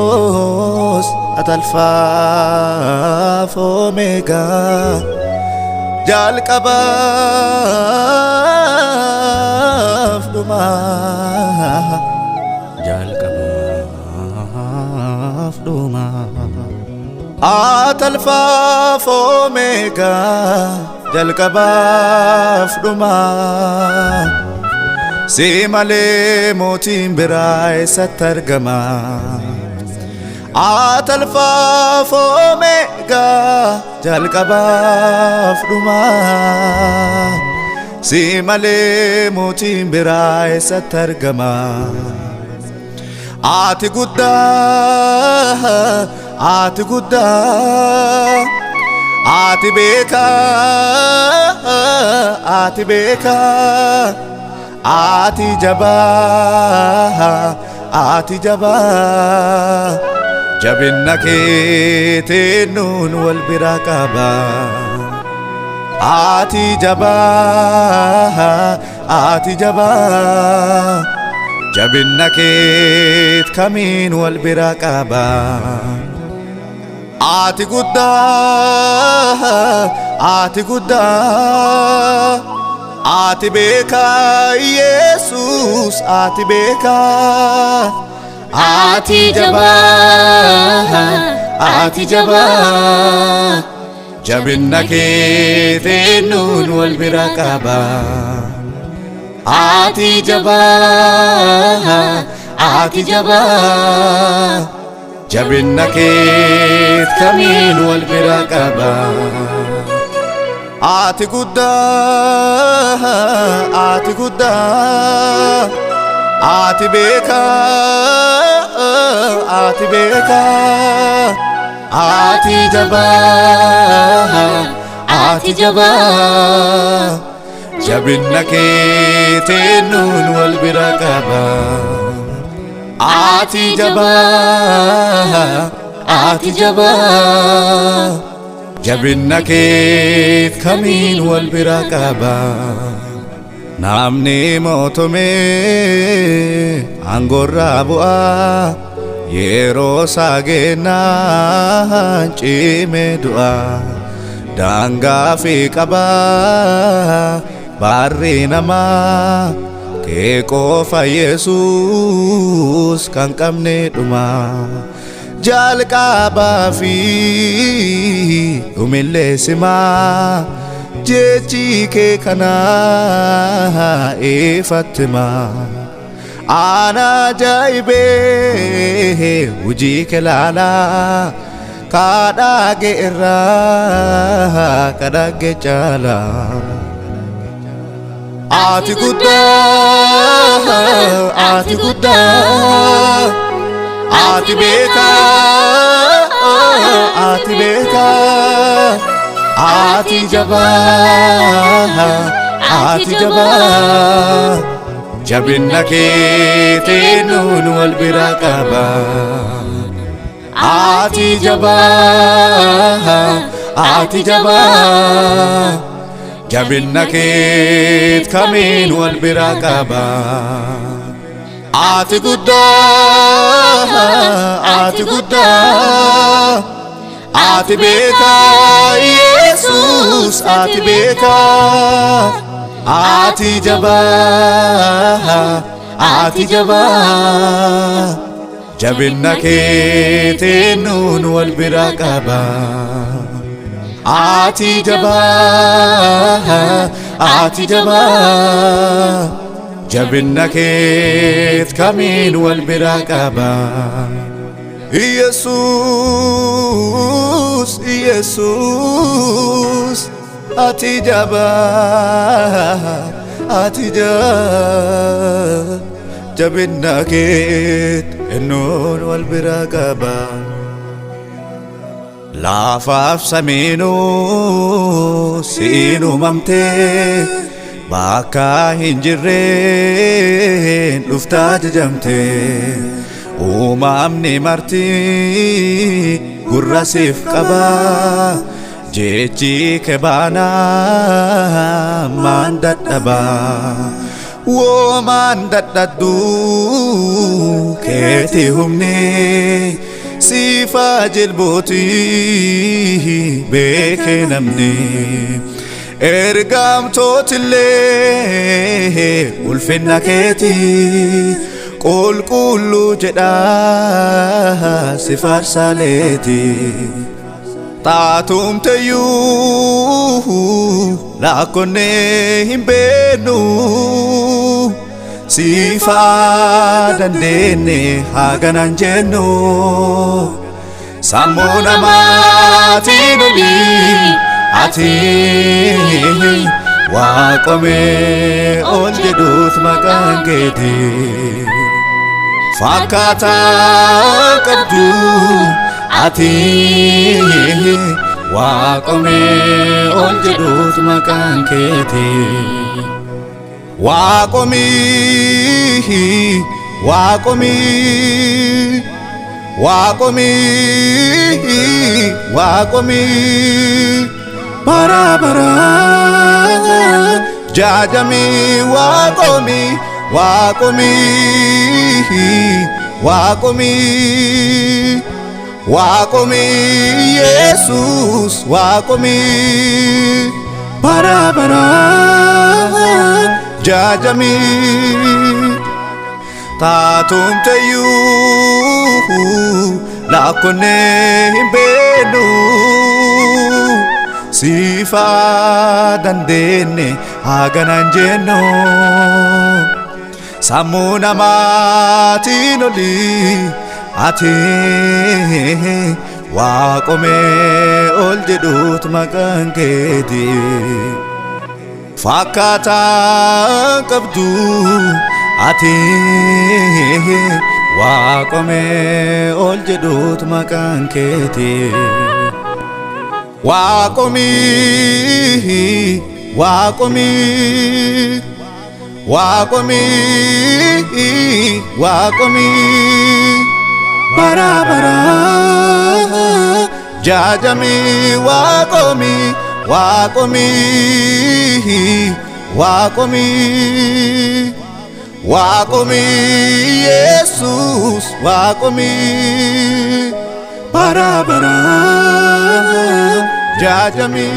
ኢየሱስ አልፋ ኦሜጋ jalqabaaf dhuma atalfa omega jalqabaaf dhuma si malee mootiin biraa eessatti argama atalfa omega jalqabaaf dhuma si malee mootiin biraa eessatti argama ati guddaa ati guddaa ati beekaa ati beekaa ati jabaa ati jabaa jabinna keetiin nuun wal bira qaba ati jabaa ati jabaa jabinna keet kamiin wal bira qaba ati guddaa ati guddaa ati beekaa Yesus ati beekaa ati jabaa ati jabaa jabinna keetiin nuun wal bira qaba ati jabaa ati jabaa jabinna keet kamiin wal bira qaba ati guddaa ati guddaa ati beekaa ati beekaa ati jabaa ati jabaa jabinna keetiin nuun wal bira qaba ati jabaa ati jabaa jabinna keet kamiin wal bira qaba namni mootome angorraa bu'aa yeroo saageenaan cime du'a daangaa fi qabaa barri namaa kee qofa Yesus kan qabne dhuma jalqabaa fi dhumillee simaa jechi kee kanaa ifattima ana ajaa'ibee hojii kee laalaa kadhage irraa kadhage caalaa ati guddaa ati guddaa ati beekaa ati beekaa ati jabaa ati jabaa jabinna keetiin nuun wal bira qaba ati jabaa ati jabaa jabinna keet kamiin wal bira qaba ati guddaa ati guddaa ati beekaa Yesus ati beekaa ati jabaa ati jabaa jabinna keetiin nuun wal bira qaba ati jabaa ati jabaa jabinna keet kamiin wal bira qaba Yesus Yesus ati jabaa ati jabaa jabinna keet nuun wal bira qaba laafaaf samiinuu siin uumamtee bakka hin jirreen dhuftaa jajamtee uumamni marti gurra siif qaba jechi kee baanaa maan dadhaba woman dadhadhu keeti humne sifa jilbooti beeke namne ergamtootillee ulfinna keeti qulqullu jedha si faarsaaleeti taatumteyyuu lakkonne hin beeknu sifa dandeenne haganan jennu sammuu namaatiin olii ati waaqome ol jedhuut maqaan keeti fakkaataa qabdu ati waaqome ol jedhuut maqaan keeti waaqomi waaqomi waaqomi waaqomi bara bara jajami waaqomi waaqomi waaqomi waaqomi Yesus waaqomi bara bara jajami taatumteyyuu lakkonne hin beeknu sifa dandeenne haganan jennu sammuu namaatiin olii ati waaqome ol jedhuut maqaan keeti fakkaataa qabdu ati waaqome ol jedhuut maqaan keeti waaqomi waaqomi waaqomi waaqomi bara bara jajami waaqomi waaqomi waaqomi waaqomi Yesus waaqomi bara bara jajami